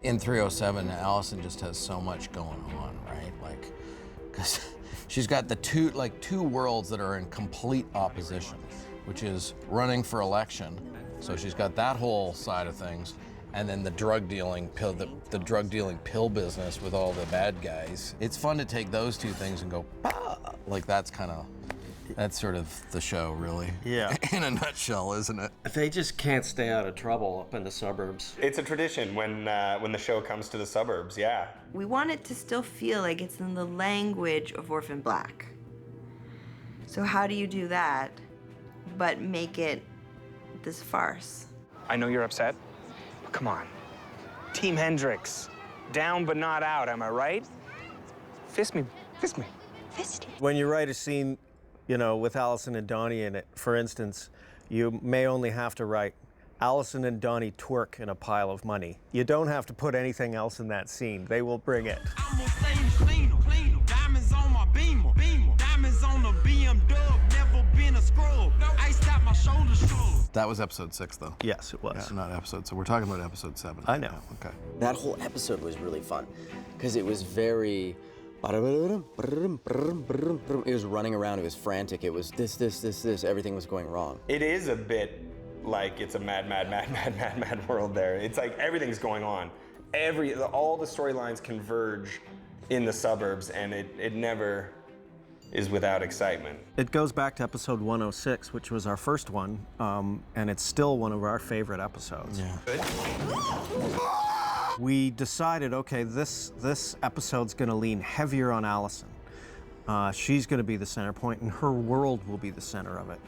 In 307, Allison just has so much going on, right? Like, because she's got the two worlds that are in complete opposition, which is running for election. So she's got that whole side of things, and then the drug dealing pill, the drug dealing pill business with all the bad guys. It's fun to take those two things and go, bah! Like that's sort of the show, really. Yeah. In a nutshell, isn't it? They just can't stay out of trouble up in the suburbs. It's a tradition when the show comes to the suburbs, yeah. We want it to still feel like it's in the language of Orphan Black. So how do you do that, but make it this farce? I know you're upset, but come on. Team Hendrix, down but not out, am I right? Fist me, fist me. Fisty. When you write a scene, you know, with Allison and Donnie in it, for instance, you may only have to write Allison and Donnie twerk in a pile of money. You don't have to put anything else in that scene. They will bring it. Diamonds on my beamer, diamonds on the BMW, never been a scrub. I stopped my shoulder shrug. That was episode 6, though. Yes, it was. Yeah, not episode. So we're talking about episode 7. I know. Yeah, okay. That whole episode was really fun because it was very. It was running around. It was frantic. It was this. Everything was going wrong. It is a bit like it's a mad world there. It's like everything's going on. All the storylines converge in the suburbs, and it never is without excitement. It goes back to episode 106, which was our first one, and it's still one of our favorite episodes. Yeah. Good. We decided, okay, this episode's gonna lean heavier on Allison. She's gonna be the center point, and her world will be the center of it.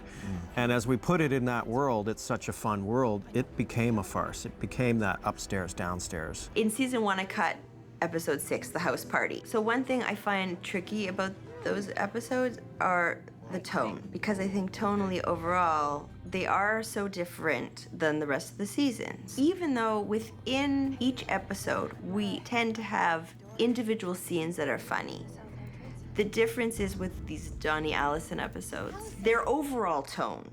And as we put it in that world, it's such a fun world, it became a farce. It became that upstairs, downstairs. In season 1, I cut episode 6, the house party. So one thing I find tricky about those episodes are the tone, because I think tonally overall, they are so different than the rest of the seasons. Even though within each episode, we tend to have individual scenes that are funny. The difference is with these Donnie Allison episodes, their overall tone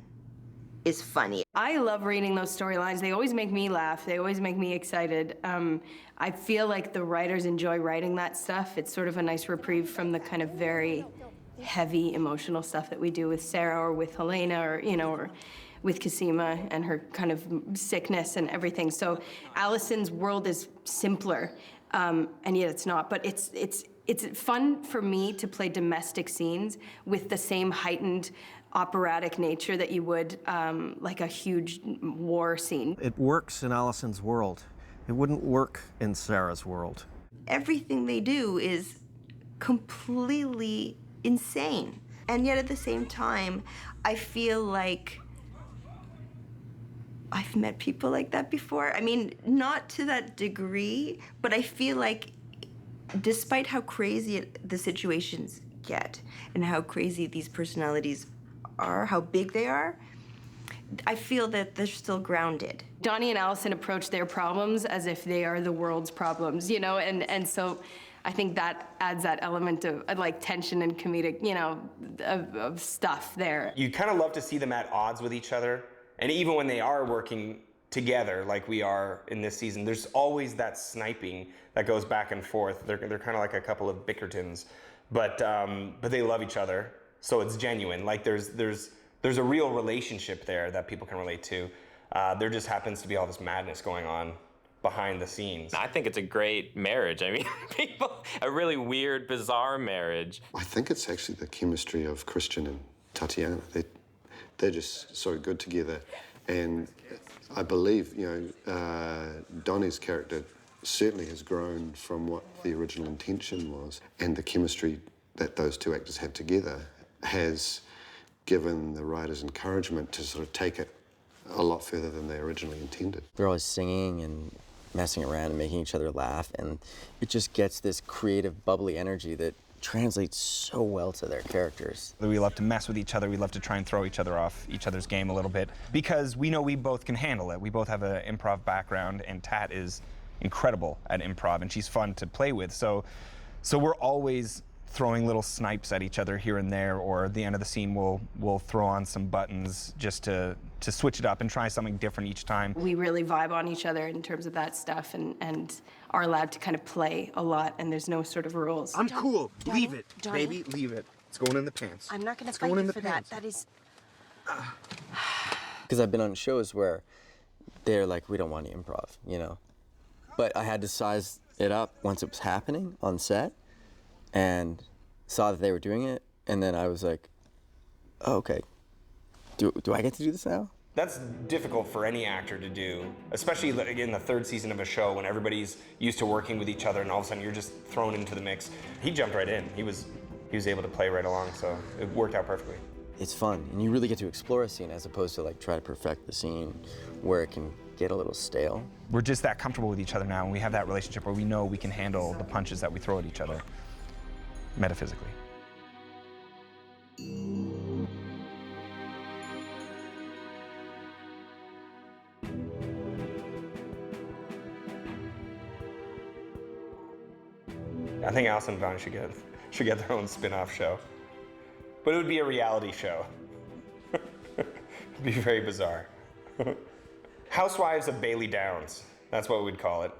is funny. I love reading those storylines. They always make me laugh. They always make me excited. I feel like the writers enjoy writing that stuff. It's sort of a nice reprieve from the kind of very heavy emotional stuff that we do with Sarah or with Helena or with Cosima and her kind of sickness and everything. So Allison's world is simpler, and yet it's not. But it's fun for me to play domestic scenes with the same heightened operatic nature that you would like a huge war scene. It works in Allison's world. It wouldn't work in Sarah's world. Everything they do is completely insane. And yet at the same time, I feel like I've met people like that before. I mean, not to that degree, but I feel like despite how crazy the situations get and how crazy these personalities are, how big they are, I feel that they're still grounded. Donnie and Allison approach their problems as if they are the world's problems, you know, and so I think that adds that element of like tension and comedic, you know, of stuff there. You kind of love to see them at odds with each other, and even when they are working together like we are in this season, there's always that sniping that goes back and forth. They're kind of like a couple of Bickertons, but they love each other, so it's genuine. Like there's a real relationship there that people can relate to. There just happens to be all this madness going on behind the scenes. I think it's a great marriage. I mean, a really weird, bizarre marriage. I think it's actually the chemistry of Christian and Tatiana. They're just so good together. And I believe, you know, Donnie's character certainly has grown from what the original intention was. And the chemistry that those two actors have together has given the writers encouragement to sort of take it a lot further than they originally intended. They're always singing and messing around and making each other laugh, and it just gets this creative, bubbly energy that translates so well to their characters. We love to mess with each other. We love to try and throw each other off each other's game a little bit because we know we both can handle it. We both have an improv background, and Tat is incredible at improv, and she's fun to play with. So we're always throwing little snipes at each other here and there, or at the end of the scene we'll throw on some buttons just to switch it up and try something different each time. We really vibe on each other in terms of that stuff, and are allowed to kind of play a lot, and there's no sort of rules. I'm cool. Donnie, Leave it, Donnie. baby. Leave it. It's going in the pants. I'm not going to It's fight going in you the for pants. that. That is... Because I've been on shows where they're like, we don't want to improv, you know? But I had to size it up once it was happening on set and saw that they were doing it. And then I was like, oh, okay, do I get to do this now? That's difficult for any actor to do, especially in the third season of a show when everybody's used to working with each other and all of a sudden you're just thrown into the mix. He jumped right in. He was able to play right along, so it worked out perfectly. It's fun, and you really get to explore a scene as opposed to like try to perfect the scene where it can get a little stale. We're just that comfortable with each other now, and we have that relationship where we know we can handle the punches that we throw at each other, metaphysically. I think Allison and Bonnie should get their own spin-off show. But it would be a reality show. It'd be very bizarre. Housewives of Bailey Downs. That's what we'd call it.